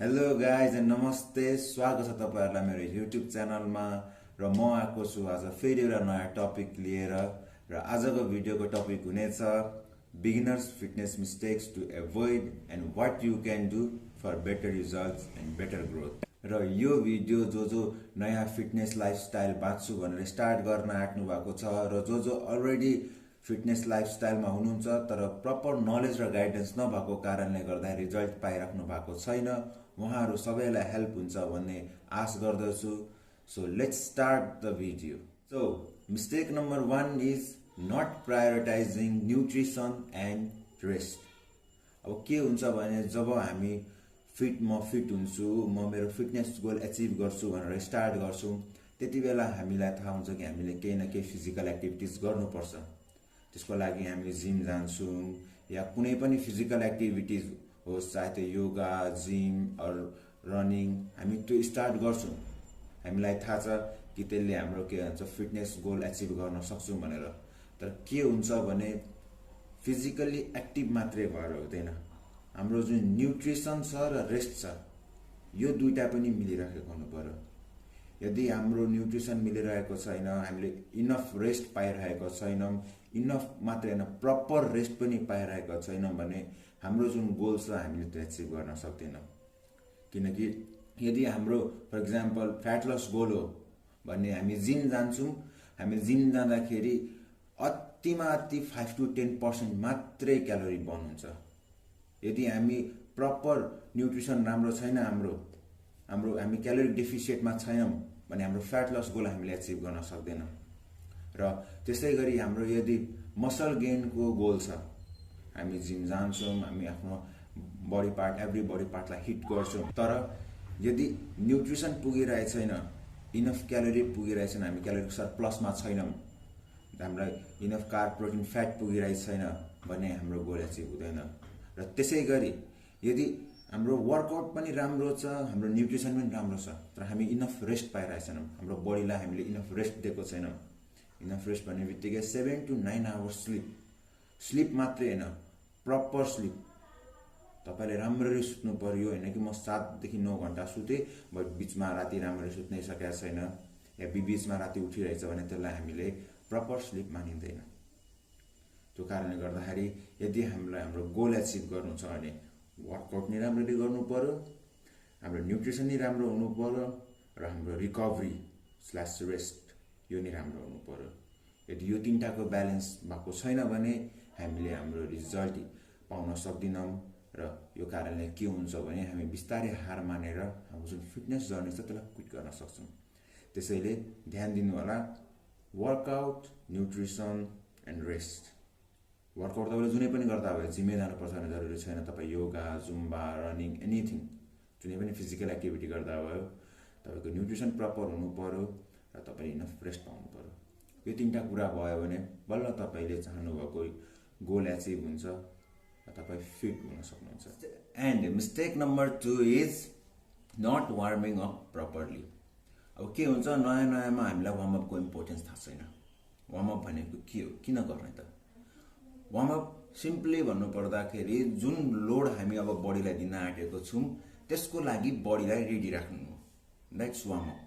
Hello guys and नमस्ते, स्वागत छ तपाईहरुलाई मेरो युट्युब च्यानलमा। र म आएको छु आज फेरि एउटा नयाँ टपिक लिएर। र आजको भिडियोको टपिक हुनेछ beginners fitness mistakes to avoid and what you can do for better results and better growth. र यो भिडियो जो नयाँ फिटनेस लाइफस्टाइल बाँच्छु भनेर स्टार्ट गर्न आँट्नु भएको छ र जो अलरेडी फिटनेस लाइफस्टाइलमा हुनुहुन्छ तर प्रपर नलेज र गाइडेन्स नभएको कारणले गर्दा रिजल्ट पाइराख्नु भएको छैन, उहाँहरू सबैलाई हेल्प हुन्छ भन्ने आश गर्दछु। So let's start the video. So mistake number 1 is not prioritising nutrition and rest. अब के हुन्छ भने जब हामी म फिट हुन्छु, म मेरो फिटनेस गोल एचिभ गर्छु भनेर स्टार्ट गर्छौँ, त्यति बेला हामीलाई थाहा हुन्छ कि हामीले केही न केही फिजिकल एक्टिभिटिज गर्नुपर्छ। त्यसको लागि हामी जिम जान्छौँ या कुनै पनि फिजिकल एक्टिभिटिज होस्, चाहे त्यो योगा, जिम अर रनिङ, हामी त्यो स्टार्ट गर्छौँ। हामीलाई थाहा छ कि त्यसले हाम्रो के भन्छ फिटनेस गोल एचिभ गर्न सक्छौँ भनेर। तर के हुन्छ भने फिजिकली एक्टिभ मात्रै भएर हुँदैन, हाम्रो जुन न्युट्रिसन छ र रेस्ट छ यो दुईटा पनि मिलिरहेको हुनु पर्यो। यदि हाम्रो न्युट्रिसन मिलिरहेको छैन, हामीले इनफ रेस्ट पाइरहेको छैनौँ, इनफ मात्रै होइन प्रपर रेस्ट पनि पाइरहेको छैनौँ भने हाम्रो जुन गोल छ हामीले त्यो एचिभ गर्न सक्दैनौँ। किनकि यदि हाम्रो for example fat loss goal हो भने हामी जिम जान्छौँ, हामी जिम जाँदाखेरि अतिमा अति 5 to 10% मात्रै क्यालोरी बर्न हुन्छ। यदि हामी प्रपर न्युट्रिसन राम्रो छैन, हामी क्यालोरी डेफिसियटमा छैनौँ भने हाम्रो फ्याट लस गोल हामीले एचिभ गर्न सक्दैनौँ। र त्यसै गरी हाम्रो यदि मसल गेनको गोल छ, हामी जिम जान्छौँ, हामी आफ्नो बडी पार्ट एभ्री बडी पार्टलाई हिट गर्छौँ, तर यदि न्युट्रिसन पुगिरहेको छैन, इनफ क्यालोरी पुगिरहेको छैन, हामी क्यालोरी सरप्लसमा छैनौँ, हामीलाई इनफ कार्ब प्रोटिन फ्याट पुगिरहेको छैन भने हाम्रो गोल एचिभ हुँदैन। र त्यसै गरी यदि हाम्रो वर्कआउट पनि राम्रो छ, हाम्रो न्युट्रिसन पनि राम्रो छ, तर हामी इनफ रेस्ट पाइरहेको छैनौँ, हाम्रो बडीलाई हामीले इनफ रेस्ट दिएको छैनौँ। इनफ रेस्ट भन्ने बित्तिकै 7 to 9 आवर्स स्लिप मात्रै होइन, प्रपर स्लिप। तपाईँले राम्ररी सुत्नु पर्यो, होइन कि म 7 देखि 9 घन्टा सुतेँ बट बिचमा राति राम्ररी सुत्नै सकेको छैन या बिचमा राति उठिरहेछ भने त्यसलाई हामीले प्रपर स्लिप मानिँदैन। त्यो कारणले गर्दाखेरि यदि हामीलाई हाम्रो गोल एचिभ गर्नु छ भने वर्कआउट नै राम्ररी गर्नु पर्यो, हाम्रो न्युट्रिसन नै राम्रो हुनु पर्यो र हाम्रो रिकभरी / रेस्ट यो नै राम्रो हुनु पर्यो। यदि यो तिनटाको ब्यालेन्स भएको छैन भने हामीले हाम्रो रिजल्ट पाउन सक्दैनौँ। र यो कारणले के हुन्छ भने हामी बिस्तारै हार मानेर हाम्रो जुन फिटनेस जर्नी छ त्यसलाई क्विट गर्न सक्छौँ। त्यसैले ध्यान दिनु होला, workout, nutrition and rest. Workout तपाईँले जुनै पनि गर्दा भयो, जिमै जानुपर्छ भने जरुरी छैन, तपाईँ योगा, जुम्बा, रनिङ, एनिथिङ जुनै पनि फिजिकल एक्टिभिटी गर्दा भयो, तपाईँको न्युट्रिसन प्रपर हुनु पर्यो र तपाईँ इनफ रेस्ट पाउनु पर्यो। यो तिनवटा कुरा भयो भने बल्ल तपाईँले चाहनुभएको गोल एचिभ हुन्छ र तपाईँ फिट हुन सक्नुहुन्छ। And mistake number 2 is not warming up properly. अब के हुन्छ, नयाँमा हामीलाई वार्मअपको इम्पोर्टेन्स थाहा छैन। वार्मअप भनेको के हो, किन गर्ने त? वार्मअप सिम्पली भन्नुपर्दाखेरि जुन लोड हामी अब बडीलाई दिन आँटेको छौँ त्यसको लागि बडीलाई रेडी राख्नु हो, द्याट्स वार्मअप।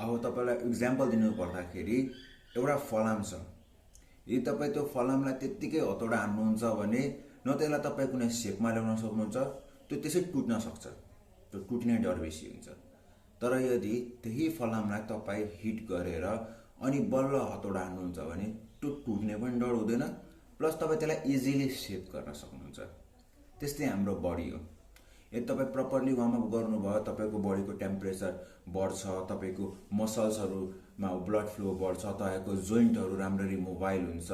अब तपाईँलाई इक्जाम्पल दिनु पर्दाखेरि एउटा फलाम छ, यदि तपाईँ त्यो फलामलाई त्यत्तिकै हतौडा हान्नुहुन्छ भने न त्यसलाई तपाईँ कुनै सेपमा ल्याउन सक्नुहुन्छ, त्यो त्यसै टुट्न सक्छ, त्यो टुट्ने डर बेसी हुन्छ। तर यदि त्यही फलामलाई तपाईँ हिट गरेर अनि बल्ल हतौडा हान्नुहुन्छ भने त्यो टुट्ने पनि डर हुँदैन, प्लस तपाईँ त्यसलाई इजिली सेप गर्न सक्नुहुन्छ। त्यस्तै हाम्रो बडी हो, यदि तपाईँ प्रपरली वार्मअप गर्नुभयो, तपाईँको बडीको टेम्परेचर बढ्छ, तपाईँको मसल्सहरूमा ब्लड फ्लो बढ्छ, तपाईँको जोइन्टहरू राम्ररी मोबाइल हुन्छ,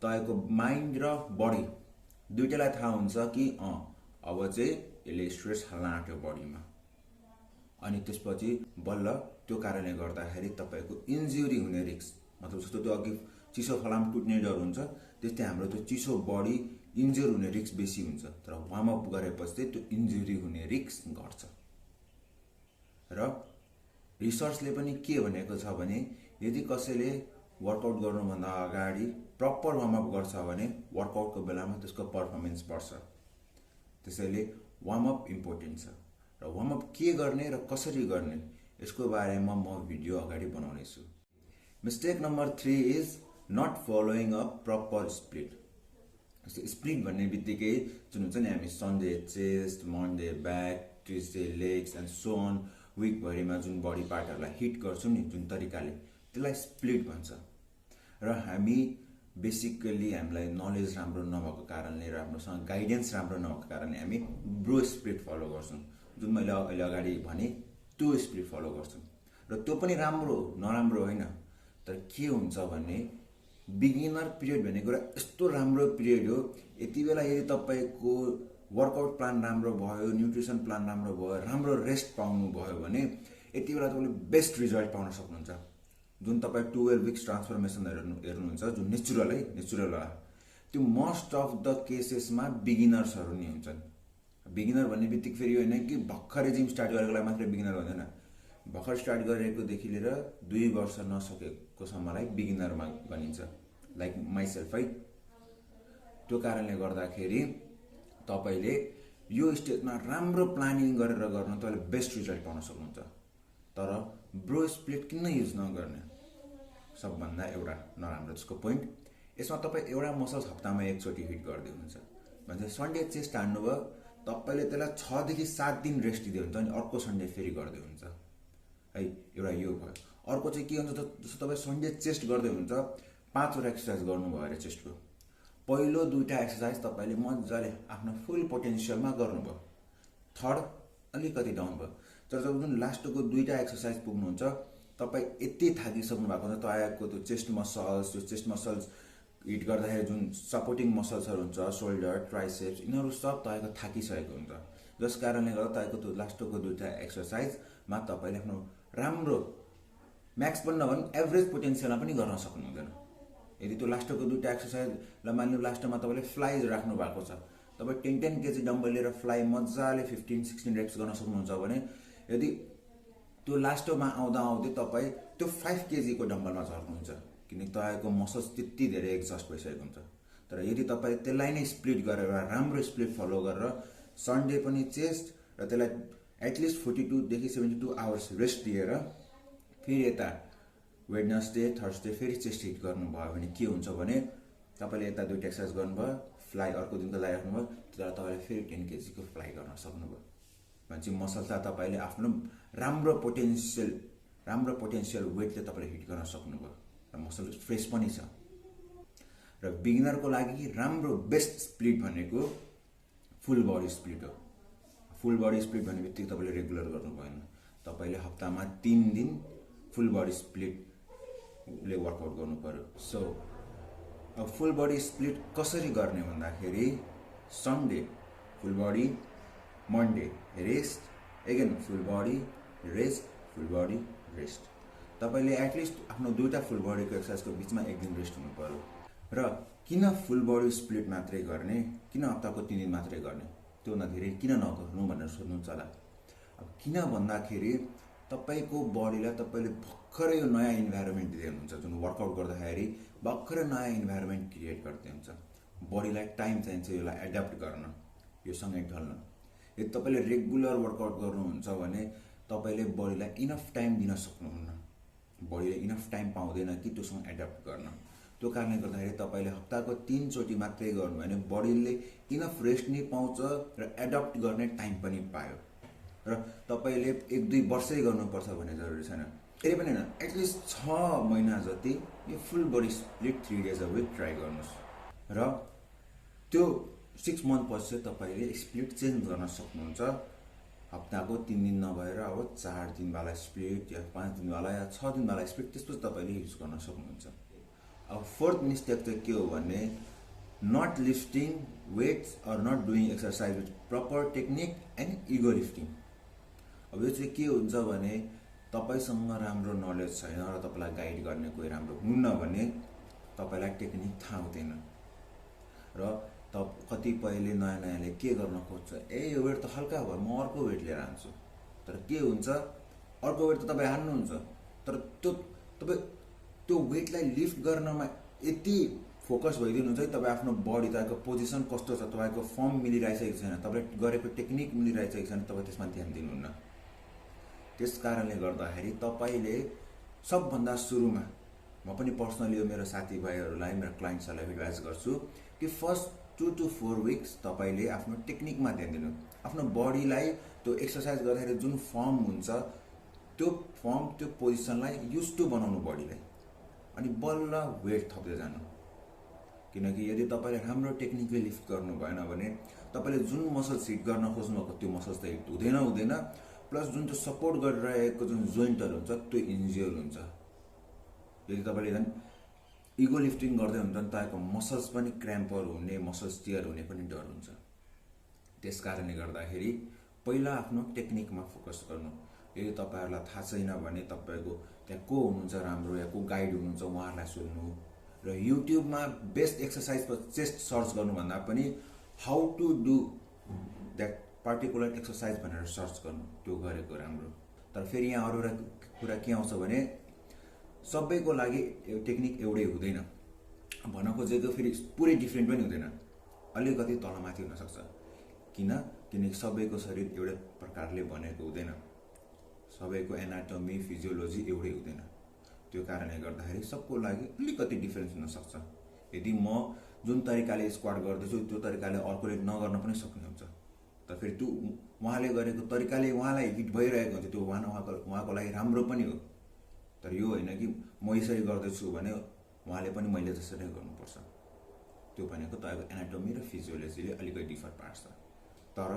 तपाईँको माइन्ड र बडी दुइटालाई थाहा हुन्छ कि अब चाहिँ यसले स्ट्रेस हाल्न आँट्यो बडीमा। अनि त्यसपछि बल्ल त्यो कारणले गर्दाखेरि तपाईँको इन्जुरी हुने रिस्क, मतलब जस्तो त्यो अघि चिसो फलाम टुट्ने डर हुन्छ, त्यस्तै हाम्रो त्यो चिसो बडी इन्जुर हुने रिस्क बेसी हुन्छ। तर वार्मअप गरेपछि त्यो इन्जुरी हुने रिस्क घट्छ। र रिसर्चले पनि के भनेको छ भने यदि कसैले वर्कआउट गर्नुभन्दा अगाडि प्रपर वार्मअप गर्छ भने वर्कआउटको बेलामा त्यसको पर्फर्मेन्स बढ्छ। त्यसैले वार्मअप इम्पोर्टेन्ट छ। र वार्मअप के गर्ने र कसरी गर्ने यसको बारेमा म भिडियो अगाडि बनाउने छु। Mistake number 3 is not following a proper split. Split भन्ने बित्तिकै जुन हुन्छ नि हामी Sunday chest, Monday back, Tuesday legs and so on विकभरिमा जुन बडी पार्टहरूलाई हिट गर्छौँ नि जुन तरिकाले, त्यसलाई स्प्लिट भन्छ। र हामी बेसिकली हामीलाई नलेज राम्रो नभएको कारणले र हाम्रोसँग गाइडेन्स राम्रो नभएको कारणले हामी ब्रो स्प्लिट फलो गर्छौँ। जुन मैले अहिले अगाडि भने त्यो स्प्लिट फलो गर्छौँ र त्यो पनि राम्रो नराम्रो होइन। तर के हुन्छ भने बिगिनर पिरियड भन्ने कुरा यस्तो राम्रो पिरियड हो, यति बेला यदि तपाईँको वर्कआउट प्लान राम्रो भयो, न्युट्रिसन प्लान राम्रो भयो, राम्रो रेस्ट पाउनु भयो भने यति बेला तपाईँले बेस्ट रिजल्ट पाउन सक्नुहुन्छ। जुन तपाईँ 12 विक्स ट्रान्सफर्मेसनहरू हेर्नुहुन्छ जुन नेचुरल होला, त्यो मोस्ट अफ द केसेसमा बिगिनर्सहरू नि हुन्छन्। बिगिनर भन्ने बित्तिकै फेरि होइन कि भर्खरै जिम स्टार्ट गरेकोलाई मात्रै बिगिनर भन्दैन। भर्खर स्टार्ट गरेकोदेखि लिएर 2 वर्ष नसकेकोसम्मलाई बिगिनरमा भनिन्छ, लाइक माइसेल्फ है। त्यो कारणले गर्दाखेरि तपाईँले यो स्टेजमा राम्रो प्लानिङ गरेर गर्न तपाईँले बेस्ट रिजल्ट पाउन सक्नुहुन्छ। तर ब्रो स्प्लिट किन युज नगर्ने, सबभन्दा एउटा नराम्रो त्यसको पोइन्ट, यसमा तपाईँ एउटा मसल्स हप्तामा एकचोटि हिट गर्दै हुनुहुन्छ। भन्छ सन्डे चेस्ट हान्नुभयो, तपाईँले त्यसलाई 6 देखि 7 दिन रेस्ट दिँदै हुन्छ अनि अर्को सन्डे फेरि गर्दै हुन्छ है। एउटा यो भयो। अर्को चाहिँ के हुन्छ त, जस्तो तपाईँ सन्डे चेस्ट गर्दै हुन्छ, 5 वटा एक्सर्साइज गर्नुभयो अरे चेस्टको, पहिलो 2टा एक्सर्साइज तपाईँले मजाले आफ्नो फुल पोटेन्सियलमा गर्नुभयो, थर्ड अलिकति डाउन भयो। तर जब जुन लास्टको 2टा एक्सर्साइज पुग्नुहुन्छ, तपाईँ यति थाकिसक्नु भएको हुन्छ, तपाईँको त्यो चेस्ट मसल्स हिट गर्दाखेरि जुन सपोर्टिङ मसल्सहरू हुन्छ, सोल्डर, ट्राइसेप्स, यिनीहरू सब तपाईँको थाकिसकेको हुन्छ। जस कारणले गर्दा तपाईँको त्यो लास्टको 2टा एक्सर्साइजमा तपाईँले आफ्नो राम्रो म्याक्स पनि नभने एभरेज पोटेन्सियलमा पनि गर्न सक्नुहुँदैन। यदि त्यो लास्टको 2टा एक्सर्साइजलाई मान्नु लास्टमा तपाईँले फ्लाइज राख्नु भएको छ, तपाईँ 10 केजी डम्बल लिएर फ्लाइ मजाले 15-16 रेप्स गर्न सक्नुहुन्छ भने यदि त्यो लास्टमा आउँदै तपाईँ त्यो 5 केजीको डम्बलमा झर्नुहुन्छ, किनकि तपाईँको मसल्स त्यति धेरै एक्जस्ट भइसकेको हुन्छ। तर यदि तपाईँ त्यसलाई नै स्प्लिट गरेर राम्रो स्प्लिट फलो गरेर सन्डे पनि चेस्ट र त्यसलाई एटलिस्ट 42 देखि 72 आवर्स रेस्ट दिएर फेरि यता वेडनेसडे थर्सडे फेरि चेस्ट हिट गर्नुभयो भने के हुन्छ भने तपाईँले यता 2टा एक्सर्साइज गर्नुभयो, फ्लाइ अर्को दिनको लागि राख्नुभयो, त्यतिबेला तपाईँले फेरि 10 केजीको फ्लाइ गर्न सक्नुभयो। भनेपछि मसल्सलाई तपाईँले आफ्नो राम्रो पोटेन्सियल वेटले तपाईँले हिट गर्न सक्नुभयो र मसल फ्रेस पनि छ। र बिगिनरको लागि राम्रो बेस्ट स्प्लिट भनेको फुल बडी स्प्लिट हो। फुल बडी स्प्लिट भन्ने बित्तिकै तपाईँले रेगुलर गर्नु भएन, तपाईँले हप्तामा 3 दिन फुल बडी स्प्लिटले वर्कआउट गर्नु पर्यो। सो अब फुल बडी स्प्लिट कसरी गर्ने भन्दाखेरि Sunday full body, Monday rest, again full body rest, full body rest. तपाईँले एटलिस्ट आफ्नो 2टा फुल बडीको एक्सर्साइजको बिचमा 1 दिन रेस्ट हुनु पर्यो। र किन फुल बडी स्प्लिट मात्रै गर्ने, किन हप्ताको 3 दिन मात्रै गर्ने, त्योभन्दा धेरै किन नगर्नु भनेर सोध्नुहुन्छ होला। अब किन भन्दाखेरि तपाईँको बडीलाई तपाईँले भर्खरै यो नयाँ इन्भाइरोमेन्ट दिँदै हुनुहुन्छ। जुन वर्कआउट गर्दाखेरि भर्खरै नयाँ इन्भाइरोमेन्ट क्रिएट गर्दै हुन्छ, बडीलाई टाइम चाहिन्छ यसलाई एडप्ट गर्न, योसँगै ढल्न। यदि तपाईँले रेगुलर वर्कआउट गर्नुहुन्छ भने तपाईँले बडीलाई इनफ टाइम दिन सक्नुहुन्न, बडीले इनफ टाइम पाउँदैन कि त्योसँग एडप्ट गर्न। त्यो कारणले गर्दाखेरि तपाईँले हप्ताको 3 चोटि मात्रै गर्नु भने बडीले इनफ रेस्ट नै पाउँछ र एडप्ट गर्ने टाइम पनि पायो। र तपाईँले 1-2 वर्षै गर्नुपर्छ भन्ने जरुरी छैन, फेरि पनि होइन, एटलिस्ट 6 महिना जति यो full body split 3 days a week try गर्नुहोस्। र त्यो 6 मन्थ पछि तपाईँले स्प्लिट चेन्ज गर्न सक्नुहुन्छ। हप्ताको 3 दिन नभएर अब 4 दिनवाला स्प्लिट या 5 दिनवाला या 6 दिनवाला स्प्लिट त्यसपछि तपाईँले युज गर्न सक्नुहुन्छ। अब 4th मिस्टेक चाहिँ के हो भने not lifting weights or not doing exercise with proper technique and ego lifting. अब यो चाहिँ के हुन्छ भने तपाईँसँग राम्रो नलेज छैन र तपाईँलाई गाइड गर्ने कोही राम्रो हुन्न भने तपाईँलाई टेक्निक थाहा हुँदैन र कतिपयले नयाँले के गर्न खोज्छ, यो वेट त हल्का भयो, म अर्को वेट लिएर आन्छु। तर के हुन्छ, अर्को वेट त तपाईँ हान्नुहुन्छ, तर तपाईँ त्यो वेटलाई लिफ्ट गर्नमा यति फोकस भइदिनुहुन्छ है तपाईँ आफ्नो बडी तपाईँको पोजिसन कस्तो छ, तपाईँको फर्म मिलिरहेको छैन, तपाईँले गरेको टेक्निक मिलिरहेको छैन, तपाईँ त्यसमा ध्यान दिनुहुन्न। त्यस कारणले गर्दाखेरि तपाईँले सबभन्दा सुरुमा म पनि पर्सनली यो मेरो साथीभाइहरूलाई मेरो क्लाइन्ट्सहरूलाई एडभाइस गर्छु कि फर्स्ट 2 to 4 weeks तपाईँले आफ्नो टेक्निकमा ध्यान दिनु, आफ्नो बडीलाई त्यो एक्सर्साइज गर्दाखेरि जुन फर्म हुन्छ त्यो फर्म त्यो पोजिसनलाई युज टु बनाउनु बडीलाई, अनि बल्ल वेट थप्दै जानु। किनकि यदि तपाईँले राम्रो टेक्निकली लिफ्ट गर्नु भएन भने तपाईँले जुन मसल्स हिट गर्न खोज्नुभएको त्यो मसल्स त हिट हुँदैन, प्लस जुन त्यो सपोर्ट गरिरहेको जुन जोइन्टहरू हुन्छ त्यो इन्जियर हुन्छ। यदि तपाईँले झन् इगो लिफ्टिङ गर्दै हुन्छ भने तपाईँको मसल्स पनि क्र्याम्पहरू हुने, मसल्स टियर हुने पनि डर हुन्छ। त्यस कारणले गर्दाखेरि पहिला आफ्नो टेक्निकमा फोकस गर्नु। यदि तपाईँहरूलाई थाहा छैन भने तपाईँको त्यहाँ को हुनुहुन्छ राम्रो या को गाइड हुनुहुन्छ उहाँहरूलाई सोध्नु, र युट्युबमा best exercise for chest search गर्नुभन्दा पनि how to do that particular exercise भनेर सर्च गर्नु, त्यो गरेको राम्रो। तर फेरि यहाँ अरू कुरा के आउँछ भने सबैको लागि टेक्निक एउटै हुँदैन, भन्न खोजेको फेरि पुरै डिफ्रेन्ट पनि हुँदैन, अलिकति तलमाथि हुनसक्छ। किनकि सबैको शरीर एउटै प्रकारले बनेको हुँदैन, सबैको एनाटोमी फिजियोलोजी एउटै हुँदैन। त्यो कारणले गर्दाखेरि सबको लागि अलिकति डिफरेन्स हुनसक्छ। यदि म जुन तरिकाले स्क्वाट गर्दैछु त्यो तरिकाले अर्कोले नगर्न पनि सक्नुहुन्छ, तर फेरि त्यो उहाँले गरेको तरिकाले उहाँलाई हिट भइरहेको हुन्छ, त्यो उहाँको लागि राम्रो पनि हो। तर यो होइन कि म यसरी गर्दैछु भने उहाँले पनि मैले जसरी नै गर्नुपर्छ। त्यो भनेको तपाईँको एनाटोमी र फिजियोलोजीले अलिकति डिफर पार्छ। तर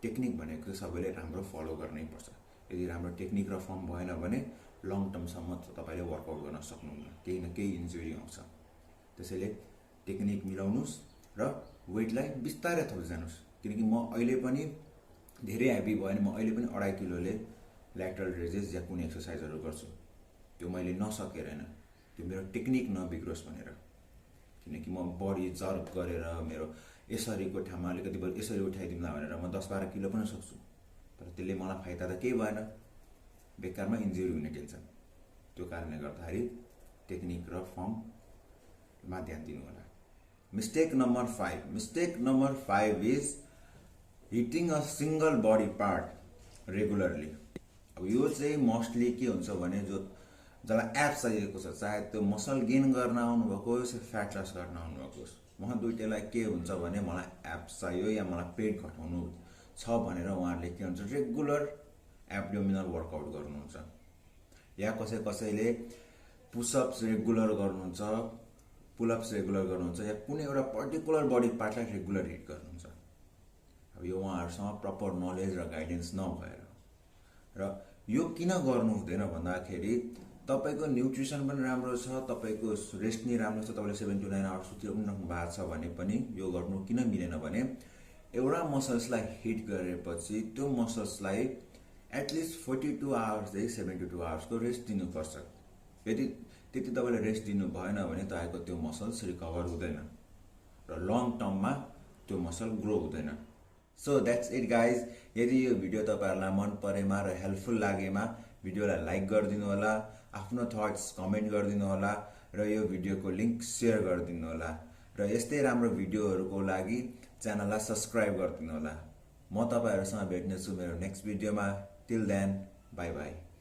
टेक्निक भनेको सबैले राम्रो फलो गर्नै पर्छ। यदि राम्रो टेक्निक र फर्म भएन भने लङ टर्मसम्म तपाईँले वर्कआउट गर्न सक्नुहुन्न, केही न केही इन्जुरी आउँछ। त्यसैले टेक्निक मिलाउनुहोस् र वेटलाई बिस्तारै थप्दै जानुहोस्। किनकि म अहिले पनि धेरै हेभी भयो भने म अहिले पनि 2.5 किलोले ल्याटरल रेजेस या कुनै एक्सर्साइजहरू गर्छु। त्यो मैले नसकेर होइन, त्यो मेरो टेक्निक नबिग्रोस् भनेर। किनकि म बडी जर्क गरेर मेरो यसरीको ठाउँमा अलिकति यसरी उठाइदिउँला भनेर म 10-12 किलो पनि सक्छु, तर त्यसले मलाई फाइदा त केही भएन, बेकारमा इन्जुरी हुने टेन्सन। त्यो कारणले गर्दाखेरि टेक्निक र फर्ममा ध्यान दिनु होला। Mistake number 5 is hitting a single body part regularly. अब यो चाहिँ मोस्टली के हुन्छ भने जसलाई एप्स चाहिएको छ, चाहे त्यो मसल गेन गर्न आउनुभएको होस् या फ्याट लस गर्न आउनुभएको होस्, उहाँ दुइटैलाई के हुन्छ भने मलाई एप्स चाहियो या मलाई पेट घटाउनु छ भनेर उहाँहरूले के हुन्छ रेगुलर एब्डोमिनल वर्कआउट गर्नुहुन्छ, या कसैले पुसअप्स रेगुलर गर्नुहुन्छ, पुलअप्स रेगुलर गर्नुहुन्छ, या कुनै एउटा पर्टिकुलर बडी पार्टलाई रेगुलर हिट गर्नुहुन्छ। अब यो उहाँहरूसँग प्रपर नलेज र गाइडेन्स नभएर। र यो किन गर्नु हुँदैन भन्दाखेरि तपाईँको न्युट्रिसन पनि राम्रो छ, तपाईँको रेस्ट नि राम्रो छ, तपाईँले 7 to 9 आवर्स सुतिरहनु भएको छ भने पनि यो गर्नु किन मिलेन भने एउटा मसल्सलाई हिट गरेपछि त्यो मसल्सलाई एटलिस्ट 42 आवर्सदेखि 72 आवर्सको रेस्ट दिनुपर्छ। यदि त्यति तपाईँले रेस्ट दिनु भएन भने तपाईँको त्यो मसल्स रिकभर हुँदैन र लङ टर्ममा त्यो मसल ग्रो हुँदैन। So that's it guys. यदि यो भिडियो तपाईँहरूलाई मन परेमा र हेल्पफुल लागेमा भिडियोलाई लाइक गरिदिनु होला, आफ्नो थट्स कमेन्ट गरिदिनु होला र यो भिडियोको लिङ्क सेयर गरिदिनु होला, र यस्तै राम्रो भिडियोहरूको लागि च्यानललाई सब्सक्राइब गरिदिनु होला। म तपाईँहरूसँग भेट्नेछु मेरो नेक्स्ट भिडियोमा। Till then, bye by.